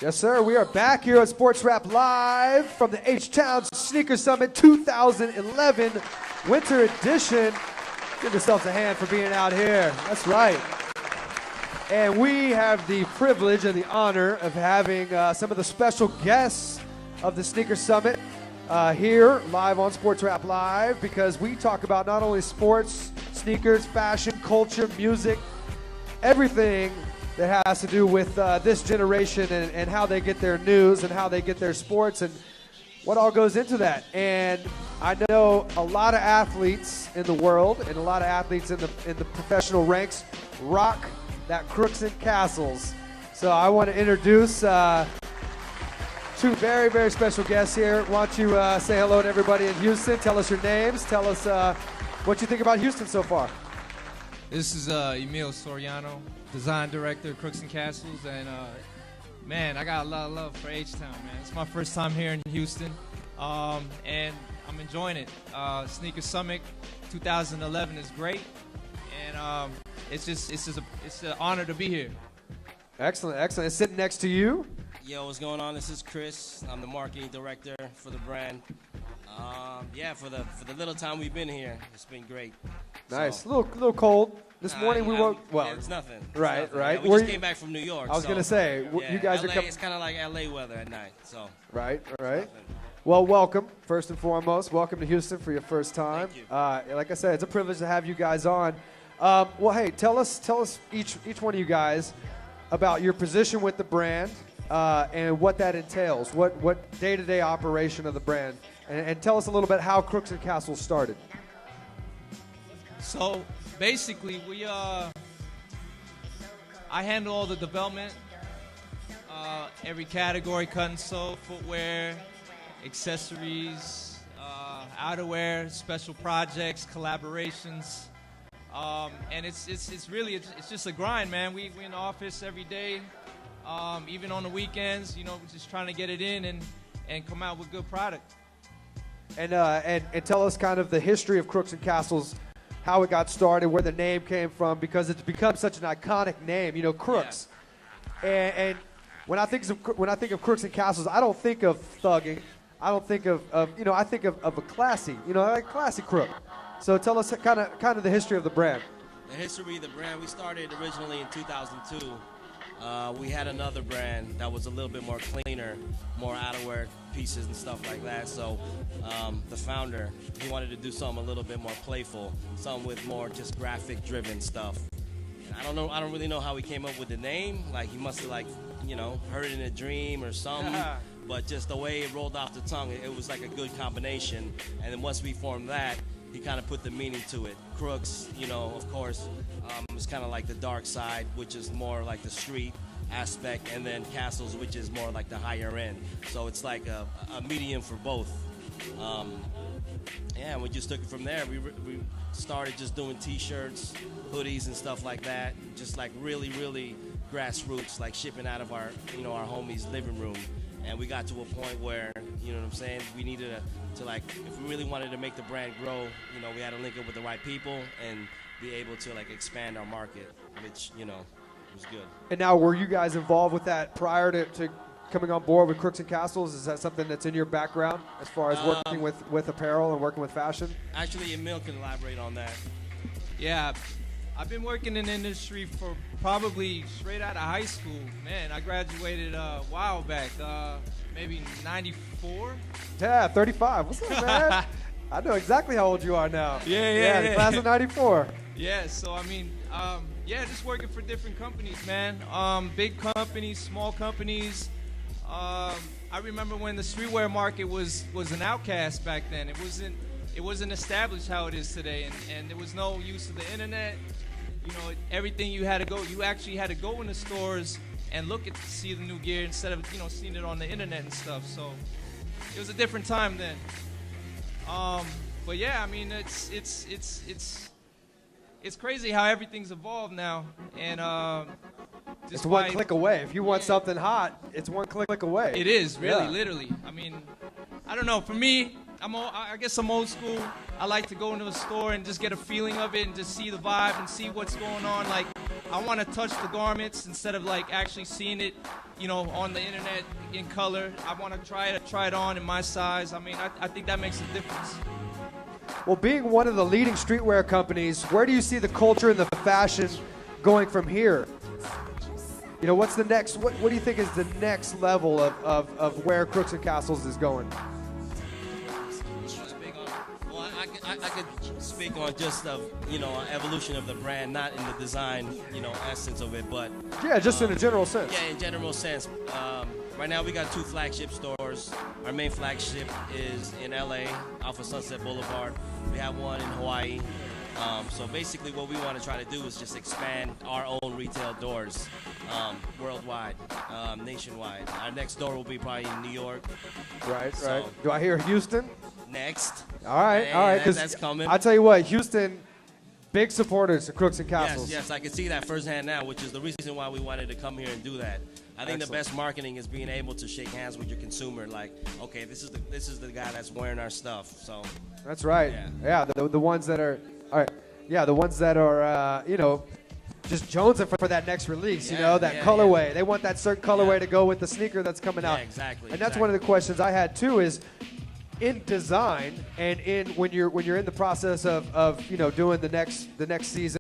Yes, sir. We are back here at Sports Rap Live from the H-Town Sneaker Summit 2011 Winter Edition. Give yourselves a hand for being out here. That's right. And we have the privilege and the honor of having some of the special guests of the Sneaker Summit here live on Sports Rap Live, because we talk about not only sports, sneakers, fashion, culture, music, everything that has to do with this generation and how they get their news and how they get their sports and what all goes into that. And I know a lot of athletes in the world and a lot of athletes in the professional ranks rock that Crooks and Castles. So I want to introduce two very, very special guests here. Why don't you say hello to everybody in Houston? Tell us your names. Tell us what you think about Houston so far. This is Emil Soriano, design director of Crooks and Castles, and man, I got a lot of love for H-Town, man. It's my first time here in Houston, and I'm enjoying it. Sneaker Summit 2011 is great, and it's an honor to be here. Excellent, excellent. Sitting next to you. Yo, what's going on? This is Chris. I'm the marketing director for the brand. Yeah, for the little time we've been here, it's been great. Nice. So, a little cold. This morning we woke. Well, yeah, it's nothing. Right, nothing. right. Yeah, we just came back from New York. I was gonna say, yeah, you guys LA, are coming. It's kind of like LA weather at night. So. Right, right. Well, welcome. First and foremost, welcome to Houston for your first time. Thank you. Like I said, it's a privilege to have you guys on. Well, hey, tell us each one of you guys about your position with the brand and what that entails. What day-to-day operation of the brand, and tell us a little bit how Crooks and Castles started. So basically, I handle all the development, every category: cut and sew, footwear, accessories, outerwear, special projects, collaborations, and it's just a grind, man. We in the office every day, even on the weekends. We're just trying to get it in and come out with good product. And tell us kind of the history of Crooks and Castles, how it got started, where the name came from, because it's become such an iconic name, Crooks. Yeah. And when I think of Crooks and Castles, I don't think of thugging. I don't think of I think of a classy, like classy crook. So tell us kind of the history of the brand. The history of the brand, we started originally in 2002. We had another brand that was a little bit more cleaner, more outerwear pieces and stuff like that. So the founder, he wanted to do something a little bit more playful, something with more just graphic-driven stuff. And I don't really know how he came up with the name. Like, he must have heard it in a dream or something. But just the way it rolled off the tongue, it was like a good combination. And then once we formed that, he kind of put the meaning to it. Crooks, of course, is kind of like the dark side, which is more like the street aspect, and then Castles, which is more like the higher end. So it's like a medium for both. And we just took it from there. We started just doing T-shirts, hoodies, and stuff like that. Just like really, really grassroots, like shipping out of our homies' living room. And we got to a point where, we needed to like, if we really wanted to make the brand grow, we had to link up with the right people and be able to like expand our market, which, was good. And now, were you guys involved with that prior to coming on board with Crooks and Castles? Is that something that's in your background as far as working with apparel and working with fashion? Actually, Emil can elaborate on that. Yeah, I've been working in the industry for probably straight out of high school. Man, I graduated a while back, maybe 94. Yeah, 35. What's up, man? I know exactly how old you are now. Yeah. The class of 94. Yeah, so I mean, just working for different companies, man. Big companies, small companies. I remember when the streetwear market was an outcast back then. It wasn't established how it is today, and there was no use of the internet. Everything you actually had to go in the stores and look to see the new gear instead of seeing it on the internet and stuff. So it was a different time then. But yeah, I mean it's crazy how everything's evolved now, and it's one click away. If you want something hot, it's one click away. It is really, literally. I mean, I don't know. For me, I guess I'm old school. I like to go into a store and just get a feeling of it and just see the vibe and see what's going on. Like, I want to touch the garments instead of like actually seeing it you know, on the internet in color. I want to try it on in my size. I mean, I think that makes a difference. Well, being one of the leading streetwear companies, where do you see the culture and the fashion going from here? You know, what's the next, what do you think is the next level of where Crooks and Castles is going? Well, I could speak on just of, you know, evolution of the brand, not in the design, you know, essence of it, but Yeah, just in a general sense. yeah, in general sense. Right now we got 2 flagship stores. Our main flagship is in LA, off of Sunset Boulevard. We have one in Hawaii. So basically what we want to try to do is just expand our own retail doors worldwide, nationwide. Our next door will be probably in New York. Right, So- right. Do I hear Houston? Next. All right, Hey, all right. 'Cause that's coming. I tell you what, Houston, big supporters of Crooks and Castles. Yes, I can see that firsthand now, which is the reason why we wanted to come here and do that. I think the Excellent. best marketing is being able to shake hands with your consumer. Like, okay, this is the guy that's wearing our stuff. So That's right. Yeah. Yeah, the ones that are, all right. Yeah, the ones that are, you know, just jonesing for that next release. You Yeah, know, that yeah, colorway. yeah. They want that certain colorway Yeah. to go with the sneaker that's coming Yeah, out. exactly, And that's one of the questions I had too. Is in design and in when you're in the process of you know doing the next season.